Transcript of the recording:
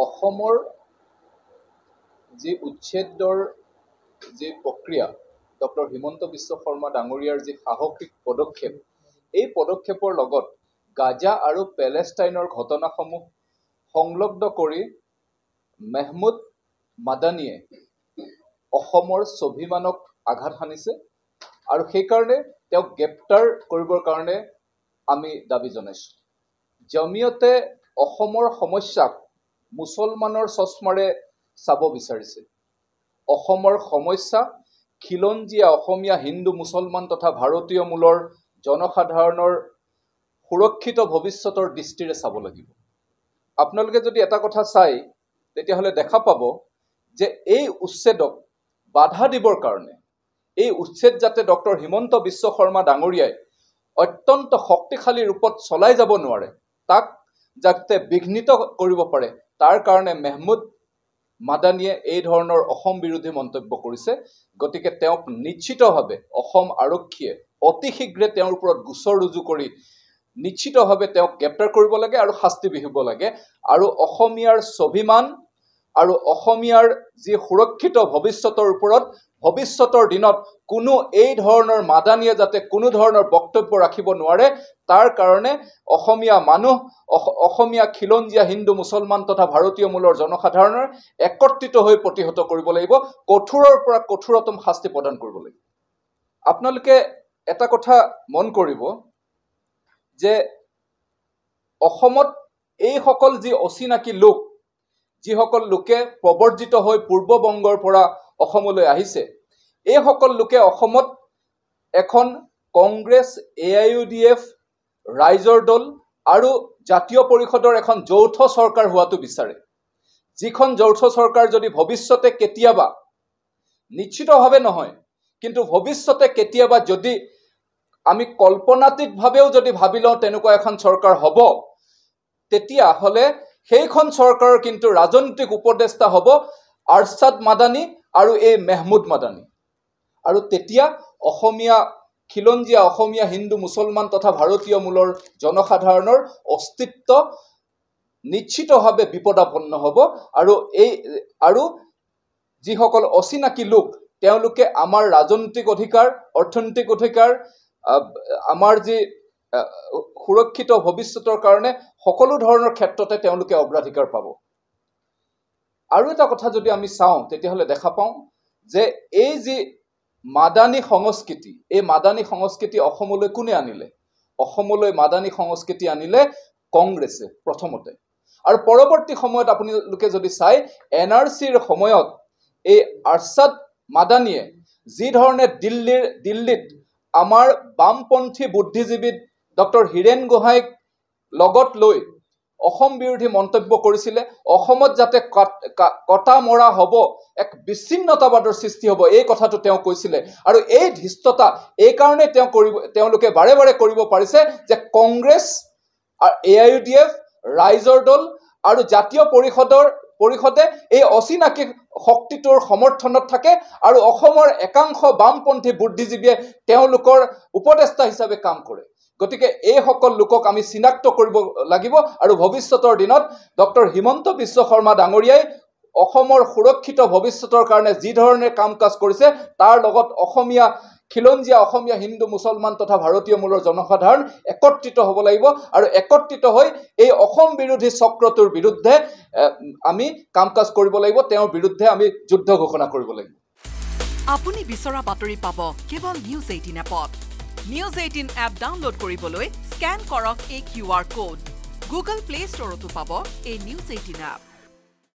অসমৰ যি উচ্ছেদৰ যি প্ৰক্ৰিয়া ডক্টৰ হিমন্ত বিশ্ব শৰ্মা ডাঙৰীয়াৰ যি সাহসিক পদক্ষেপ এই পদক্ষেপৰ লগত গাজা আৰু পেলেষ্টাইনৰ ঘটনাসমূহ সংলগ্ন কৰি মেহমুদ মাদানীয়ে অসমৰ স্বাভিমানক আঘাত হানিছে আৰু সেইকাৰণে তেওঁক গ্ৰেপ্তাৰ কৰিবৰ কাৰণে আমি দাবী জনাইছোঁ। জমিয়তে অসমৰ সমস্যাক মুছলমানৰ চশমাৰে চাব বিচাৰিছে। অসমৰ সমস্যা খিলঞ্জীয়া অসমীয়া হিন্দু মুছলমান তথা ভাৰতীয় মূলৰ জনসাধাৰণৰ সুৰক্ষিত ভৱিষ্যতৰ দৃষ্টিৰে চাব লাগিব। আপোনালোকে যদি এটা কথা চাই তেতিয়াহ'লে দেখা পাব যে এই উচ্ছেদক বাধা দিবৰ কাৰণে এই উচ্ছেদ যাতে ডক্টৰ হিমন্ত বিশ্ব শৰ্মা ডাঙৰীয়াই অত্যন্ত শক্তিশালী ৰূপত চলাই যাব নোৱাৰে, তাক যাতে বিঘ্নিত কৰিব পাৰে, তাৰ কাৰণে মেহমুদ মাদানীয়ে এই ধৰণৰ অসম বিৰোধী মন্তব্য কৰিছে। গতিকে তেওঁক নিশ্চিতভাৱে অসম আৰক্ষীয়ে অতি শীঘ্ৰে তেওঁৰ ওপৰত গোচৰ ৰুজু কৰি নিশ্চিতভাৱে তেওঁক গ্ৰেপ্তাৰ কৰিব লাগে আৰু শাস্তি বিহিব লাগে। আৰু অসমীয়াৰ স্বাভিমান আৰু অসমীয়াৰ যি সুৰক্ষিত ভৱিষ্যতৰ ওপৰত ভৱিষ্যতৰ দিনত কোনো এই ধৰণৰ মাদানীয়ে যাতে কোনো ধৰণৰ বক্তব্য ৰাখিব নোৱাৰে, তাৰ কাৰণে অসমীয়া মানুহ অসমীয়া খিলঞ্জীয়া হিন্দু মুছলমান তথা ভাৰতীয় মূলৰ জনসাধাৰণৰ একত্ৰিত হৈ প্ৰতিহত কৰিব লাগিব, কঠোৰৰ পৰা কঠোৰতম শাস্তি প্ৰদান কৰিব লাগিব। আপোনালোকে এটা কথা মন কৰিব যে অসমত এইসকল যি অচিনাকি লোক, যিসকল লোকে প্ৰব্ৰজিত হৈ পূৰ্ববংগৰ পৰা অসমলৈ আহিছে, এইসকল লোকে অসমত এখন কংগ্ৰেছ, AIUDF, ৰাইজৰ দল আৰু জাতীয় পৰিষদৰ এখন যৌথ চৰকাৰ হোৱাটো বিচাৰে। যিখন যৌথ চৰকাৰ যদি ভৱিষ্যতে কেতিয়াবা, নিশ্চিতভাৱে নহয় কিন্তু ভৱিষ্যতে কেতিয়াবা যদি আমি কল্পনাতীতভাৱেও যদি ভাবি লওঁ তেনেকুৱা এখন চৰকাৰ হ'ব, তেতিয়াহ'লে সেইখন চৰকাৰৰ কিন্তু ৰাজনৈতিক উপদেষ্টা হ'ব আৰছাদ মাদানী আৰু এই মেহমুদ মাদানী। আৰু তেতিয়া অসমীয়া খিলঞ্জীয়া অসমীয়া হিন্দু মুছলমান তথা ভাৰতীয় মূলৰ জনসাধাৰণৰ অস্তিত্ব নিশ্চিতভাৱে বিপদাপন্ন হ'ব। আৰু যিসকল অচিনাকি লোক, তেওঁলোকে আমাৰ ৰাজনৈতিক অধিকাৰ, অৰ্থনৈতিক অধিকাৰ, আমাৰ যি সুৰক্ষিত ভৱিষ্যতৰ কাৰণে সকলো ধৰণৰ ক্ষেত্ৰতে তেওঁলোকে অগ্ৰাধিকাৰ পাব। আৰু এটা কথা যদি আমি চাওঁ তেতিয়াহ'লে দেখা পাওঁ যে এই যি মাদানী সংস্কৃতি, এই মাদানী সংস্কৃতি অসমলৈ কোনে আনিলে? অসমলৈ মাদানী সংস্কৃতি আনিলে কংগ্ৰেছে প্ৰথমতে। আৰু পৰৱৰ্তী সময়ত আপোনালোকে যদি চাই NRCৰ সময়ত এই আৰছাদ মাদানীয়ে যি ধৰণে দিল্লীত আমাৰ বামপন্থী বুদ্ধিজীৱী ডক্টৰ হীৰেণ গোহাঁইক লগত লৈ অসম বিৰোধী মন্তব্য কৰিছিলে, অসমত যাতে কটা মৰা হ'ব, এক বিচ্ছিন্নতাবাদৰ সৃষ্টি হ'ব, এই কথাটো তেওঁ কৈছিলে। আৰু এই ধৃষ্টতা এইকাৰণে তেওঁলোকে বাৰে বাৰে কৰিব পাৰিছে যে কংগ্ৰেছ, AIUDF, ৰাইজৰ দল আৰু জাতীয় পৰিষদে এই অচিনাকি শক্তিটোৰ সমৰ্থনত থাকে আৰু অসমৰ একাংশ বামপন্থী বুদ্ধিজীৱীয়ে তেওঁলোকৰ উপদেষ্টা হিচাপে কাম কৰে। গতিকে এইসকল লোকক আমি চিনাক্ত কৰিব লাগিব আৰু ভৱিষ্যতৰ দিনত ডক্টৰ হিমন্ত বিশ্ব শৰ্মা ডাঙৰীয়াই অসমৰ সুৰক্ষিত ভৱিষ্যতৰ কাৰণে যি ধৰণে কাম কাজ কৰিছে, তাৰ লগত অসমীয়া খিলঞ্জীয়া অসমীয়া হিন্দু মুছলমান তথা ভাৰতীয় মূলৰ জনসাধাৰণ একত্ৰিত হ'ব লাগিব। আৰু একত্ৰিত হৈ এই অসম বিৰোধী চক্ৰটোৰ বিৰুদ্ধে আমি কাম কাজ কৰিব লাগিব, তেওঁৰ বিৰুদ্ধে আমি যুদ্ধ ঘোষণা কৰিব লাগিব। আপুনি বিচৰা বাতৰি পাব কেৱল News 18 এপত। News 18 এপ ডাউনলোড কৰিবলৈ স্কেন কৰক এই QR কোড। Google Play Storeতো পাব এই News 18 এপ।